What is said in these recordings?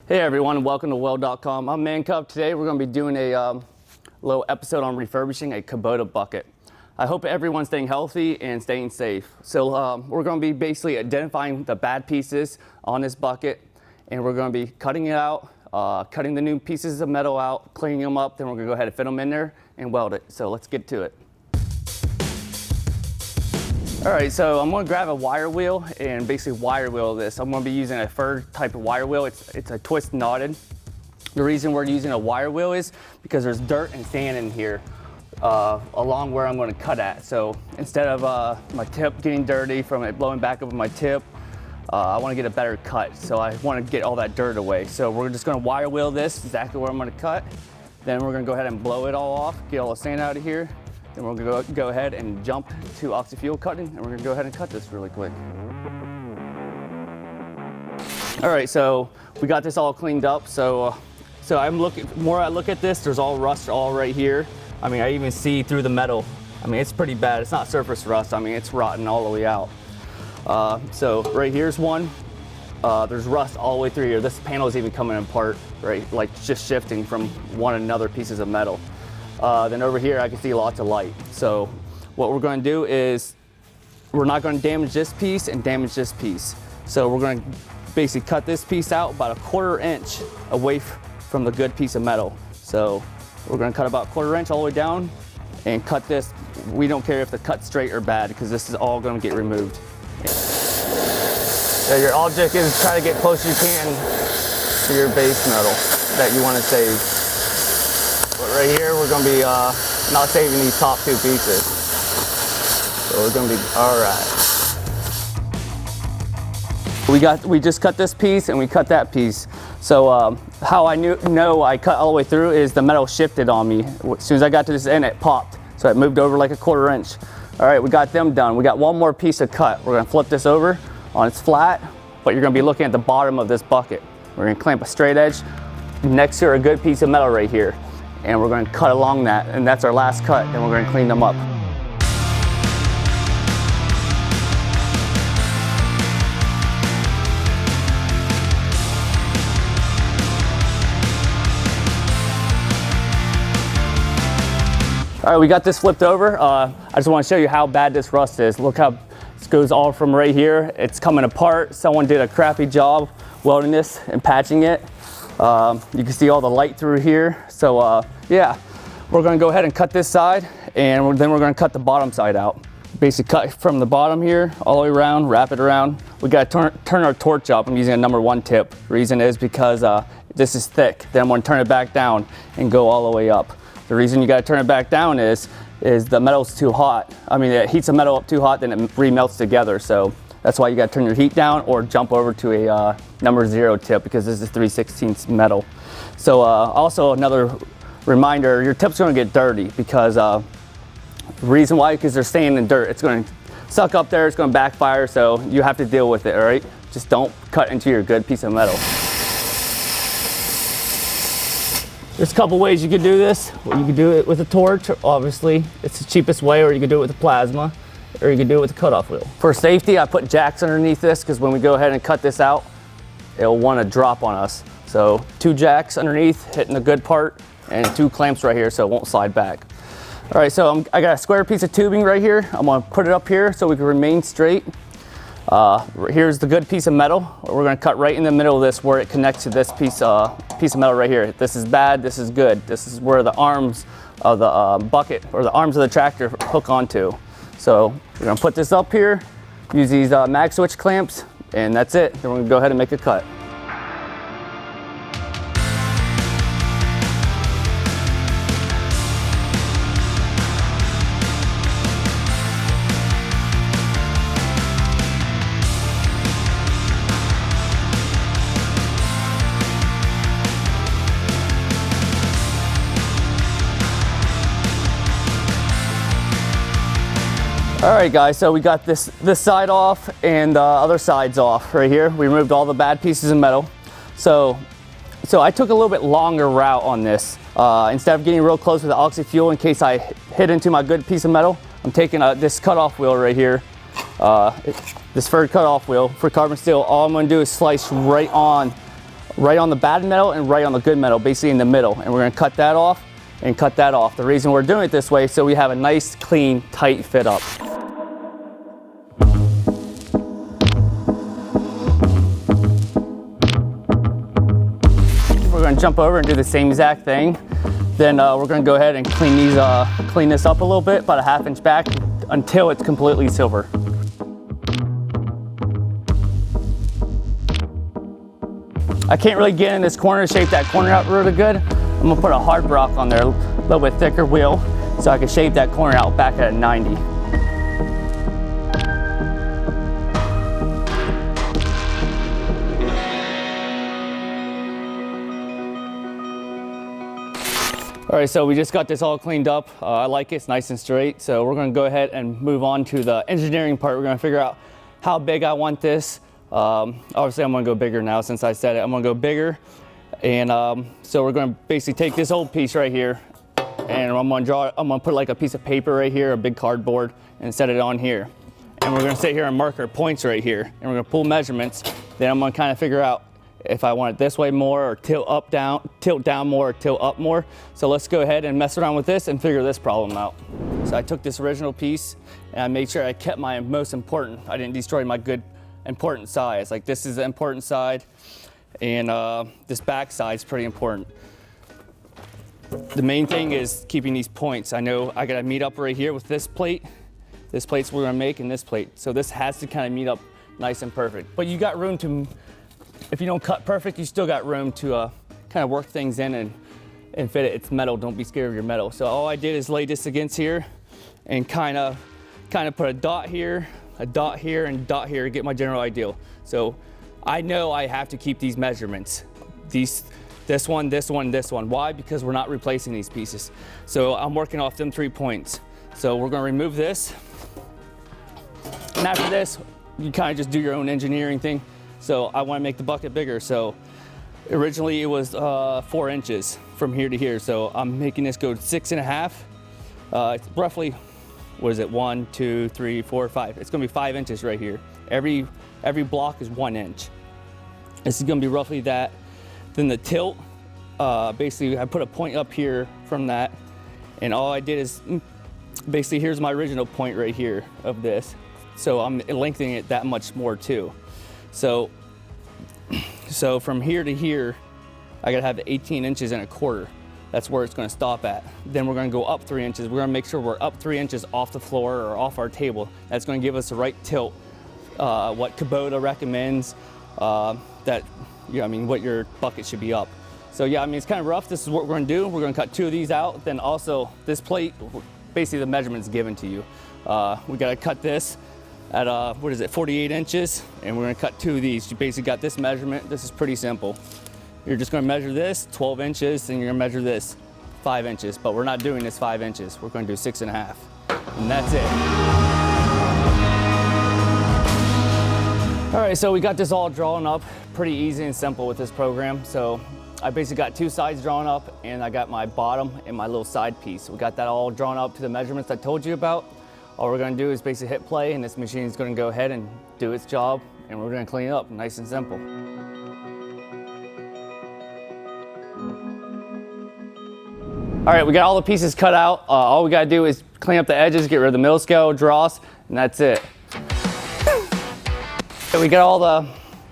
Hey everyone, welcome to Weld.com. I'm Man Cub. Today we're going to be doing a little episode on refurbishing a Kubota bucket. I hope everyone's staying healthy and staying safe. So we're going to be basically identifying the bad pieces on this bucket, and we're going to be cutting it out, cutting the new pieces of metal out, cleaning them up, then we're going to go ahead and fit them in there and weld it. So let's get to it. All right, so I'm going to grab a wire wheel and basically wire wheel this. I'm going to be using a fur type of wire wheel. It's a twist knotted. The reason we're using a wire wheel is because there's dirt and sand in here along where I'm going to cut at. So instead of my tip getting dirty from it blowing back over my tip, I want to get a better cut. So I want to get all that dirt away. So we're just going to wire wheel this exactly where I'm going to cut. Then we're going to go ahead and blow it all off, get all the sand out of here. Then we're going to go ahead and jump to oxy-fuel cutting, and we're going to go ahead and cut this really quick. All right, so we got this all cleaned up. So I'm looking, the more I look at this, there's all rust all right here. I mean, I even see through the metal. I mean, it's pretty bad. It's not surface rust. I mean, it's rotten all the way out. So right here's one. There's rust all the way through here. This panel is even coming apart, right? Like just shifting from one another pieces of metal. Then over here, I can see lots of light. So what we're going to do is we're not going to damage this piece and damage this piece. So we're going to basically cut this piece out about a 1/4 inch away from the good piece of metal. So we're going to cut about 1/4 inch all the way down and cut this. We don't care if the cut's straight or bad because this is all going to get removed. So your object is try to get close as you can to your base metal that you want to save. But right here, we're going to be not saving these top two pieces. So we're going to be all right. We just cut this piece and we cut that piece. So how I know I cut all the way through is the metal shifted on me. As soon as I got to this end, it popped. So it moved over like a 1/4 inch. All right, we got them done. We got one more piece to cut. We're going to flip this over on its flat, but you're going to be looking at the bottom of this bucket. We're going to clamp a straight edge next to a good piece of metal right here. And we're going to cut along that, and that's our last cut, and we're going to clean them up. All right, we got this flipped over. I just want to show you how bad this rust is. Look how it goes all from right here. It's coming apart. Someone did a crappy job welding this and patching it. You can see all the light through here. So yeah, we're going to go ahead and cut this side, and then we're going to cut the bottom side out. Basically cut from the bottom here all the way around, wrap it around. We got to turn our torch up. I'm using a #1 tip. Reason is because this is thick. Then I'm going to turn it back down and go all the way up. The reason you got to turn it back down is the metal's too hot. I mean, it heats the metal up too hot, then it remelts together. So that's why you got to turn your heat down or jump over to a #0 tip because this is 3/16 metal. So also another reminder, your tip's going to get dirty because the reason why, because they're staying in dirt. It's going to suck up there, it's going to backfire, so you have to deal with it, all right? Just don't cut into your good piece of metal. There's a couple ways you could do this. Well, you could do it with a torch, obviously. It's the cheapest way, or you could do it with a plasma, or you could do it with a cutoff wheel. For safety, I put jacks underneath this because when we go ahead and cut this out, it'll want to drop on us. So 2 jacks underneath, hitting the good part, and 2 clamps right here so it won't slide back. All right, so I got a square piece of tubing right here. I'm gonna put it up here so we can remain straight. Here's the good piece of metal. We're gonna cut right in the middle of this where it connects to this piece of metal right here. This is bad, this is good. This is where the arms of the bucket or the arms of the tractor hook onto. So we're gonna put this up here, use these mag switch clamps, and that's it. Then we're gonna go ahead and make a cut. All right guys, so we got this side off and the other side's off right here. We removed all the bad pieces of metal. So I took a little bit longer route on this. Instead of getting real close with the oxy fuel in case I hit into my good piece of metal, I'm taking this cutoff wheel right here. This fur cutoff wheel for carbon steel. All I'm gonna do is slice right on right on the bad metal and right on the good metal, basically in the middle. And we're gonna cut that off and cut that off. The reason we're doing it this way, so we have a nice, clean, tight fit up. We're gonna jump over and do the same exact thing. Then we're gonna go ahead and clean this up a little bit, about a 1/2 inch back, until it's completely silver. I can't really get in this corner to shape that corner out really good. I'm gonna put a hard rock on there, a little bit thicker wheel, so I can shape that corner out back at a 90. All right, so we just got this all cleaned up. I like it, it's nice and straight. So we're gonna go ahead and move on to the engineering part. We're gonna figure out how big I want this. Obviously I'm gonna go bigger now since I said it. I'm gonna go bigger. And so we're gonna basically take this old piece right here and I'm gonna put like a piece of paper right here, a big cardboard, and set it on here. And we're gonna sit here and mark our points right here. And we're gonna pull measurements. Then I'm gonna kind of figure out if I want it this way more, or tilt down more, or tilt up more. So let's go ahead and mess around with this and figure this problem out. So I took this original piece and I made sure I kept my most important. I didn't destroy my good important size. Like this is the important side, and this back side is pretty important. The main thing is keeping these points. I know I gotta meet up right here with this plate. This plate's we're gonna make, and this plate. So this has to kind of meet up nice and perfect. But you got room to, if you don't cut perfect, you still got room to kind of work things in and fit it. It's metal, don't be scared of your metal. So all I did is lay this against here and kind of put a dot here, and a dot here to get my general ideal. So I know I have to keep these measurements. This one. Why? Because we're not replacing these pieces. So I'm working off them 3 points. So we're gonna remove this. And after this, you kind of just do your own engineering thing. So I want to make the bucket bigger. So originally it was 4 inches from here to here. So I'm making this go 6.5. It's roughly, what is it? 1, 2, 3, 4, 5. It's going to be 5 inches right here. Every block is 1 inch. This is going to be roughly that. Then the tilt, basically I put a point up here from that. And all I did is basically here's my original point right here of this. So I'm lengthening it that much more too. So from here to here, I gotta have 18 inches and a quarter. That's where it's gonna stop at. Then we're gonna go up 3 inches. We're gonna make sure we're up 3 inches off the floor or off our table. That's gonna give us the right tilt. What Kubota recommends, what your bucket should be up. So yeah, I mean, it's kind of rough. This is what we're gonna do. We're gonna cut 2 of these out. Then also this plate, basically the measurement's given to you. We gotta cut this at 48 inches, and we're gonna cut 2 of these. You basically got this measurement. This is pretty simple. You're just gonna measure this 12 inches, and you're gonna measure this 5 inches, but we're not doing this 5 inches. We're gonna do 6.5, and that's it. All right, so we got this all drawn up, pretty easy and simple with this program. So I basically got 2 sides drawn up, and I got my bottom and my little side piece. We got that all drawn up to the measurements I told you about. All we're gonna do is basically hit play, and this machine is gonna go ahead and do its job, and we're gonna clean it up nice and simple. All right, we got all the pieces cut out. All we gotta do is clean up the edges, get rid of the mill scale, dross, and that's it. We got all the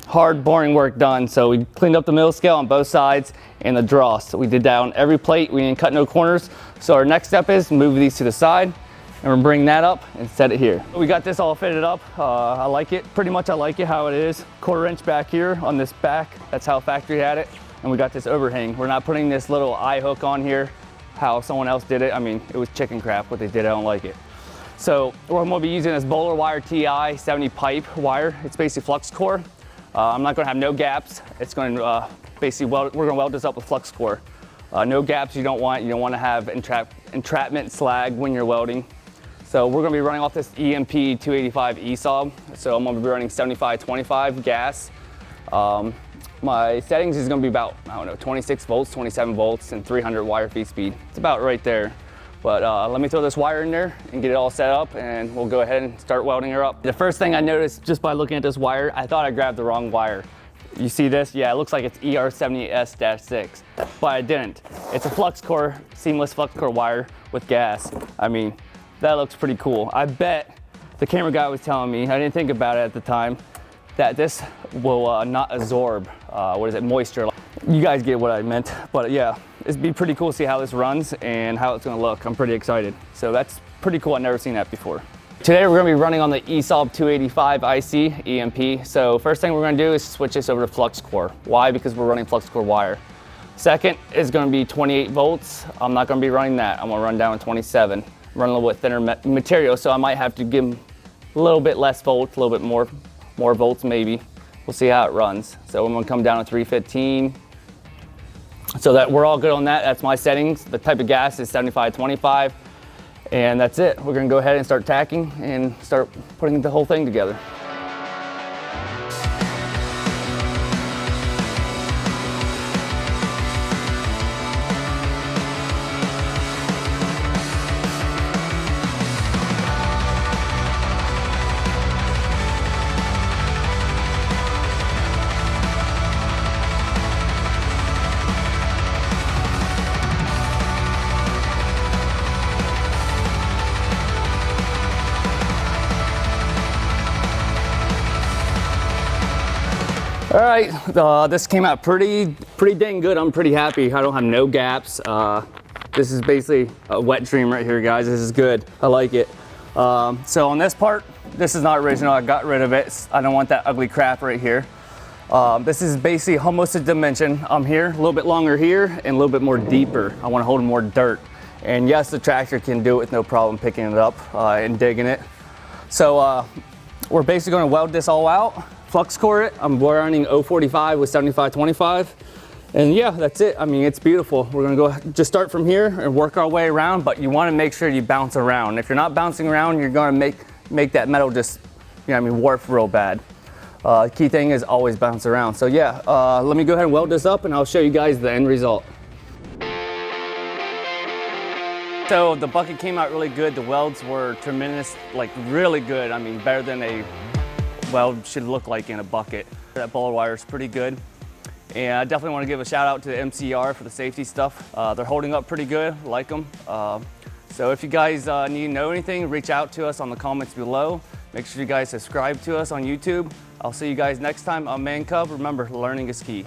hard, boring work done. So we cleaned up the mill scale on both sides and the dross. So we did that on every plate. We didn't cut no corners. So our next step is move these to the side, and we're bringing that up and set it here. We got this all fitted up. I like it. Pretty much I like it how it is. 1/4 inch back here on this back. That's how factory had it. And we got this overhang. We're not putting this little eye hook on here, how someone else did it. I mean, it was chicken crap what they did. I don't like it. So we're gonna be using this Bowler Wire TI 70 pipe wire. It's basically flux core. I'm not gonna have no gaps. It's gonna basically we're gonna weld this up with flux core. No gaps you don't want. You don't wanna have entrapment slag when you're welding. So we're gonna be running off this EMP 285 ESOB. So I'm gonna be running 75-25 gas. My settings is gonna be about, 26 volts, 27 volts, and 300 wire feet speed. It's about right there. But let me throw this wire in there and get it all set up, and we'll go ahead and start welding her up. The first thing I noticed just by looking at this wire, I thought I grabbed the wrong wire. You see this? Yeah, it looks like it's ER70S-6, but I didn't. It's a flux core, seamless flux core wire with gas. I mean, that looks pretty cool. I bet the camera guy was telling me, I didn't think about it at the time, that this will not absorb, moisture. You guys get what I meant, but yeah, it'd be pretty cool to see how this runs and how it's gonna look. I'm pretty excited. So that's pretty cool, I've never seen that before. Today we're gonna be running on the ESOB 285 IC EMP. So first thing we're gonna do is switch this over to flux core. Why? Because we're running flux core wire. Second is gonna be 28 volts. I'm not gonna be running that. I'm gonna run down to 27. Run a little bit thinner material, so I might have to give them a little bit less volts, a little bit more volts maybe. We'll see how it runs. So I'm gonna come down to 315. So that we're all good on that. That's my settings. The type of gas is 75-25. And that's it. We're gonna go ahead and start tacking and start putting the whole thing together. All right, this came out pretty dang good. I'm pretty happy. I don't have no gaps. This is basically a wet dream right here, guys. This is good. I like it. So on this part, this is not original. I got rid of it. I don't want that ugly crap right here. This is basically almost a dimension. I'm here, a little bit longer here, and a little bit more deeper. I want to hold more dirt. And yes, the tractor can do it with no problem picking it up and digging it. So we're basically going to weld this all out. Flux core it. I'm running 045 with 75-25. And yeah, that's it. I mean, it's beautiful. We're gonna go just start from here and work our way around, but you wanna make sure you bounce around. If you're not bouncing around, you're gonna make that metal just, warp real bad. Key thing is always bounce around. So yeah, let me go ahead and weld this up and I'll show you guys the end result. So the bucket came out really good. The welds were tremendous, like really good. I mean, better than a weld should look like in a bucket. That ball wire is pretty good. And I definitely want to give a shout out to the MCR for the safety stuff. They're holding up pretty good, like them. So if you guys need to know anything, reach out to us on the comments below. Make sure you guys subscribe to us on YouTube. I'll see you guys next time on Man Cub. Remember, learning is key.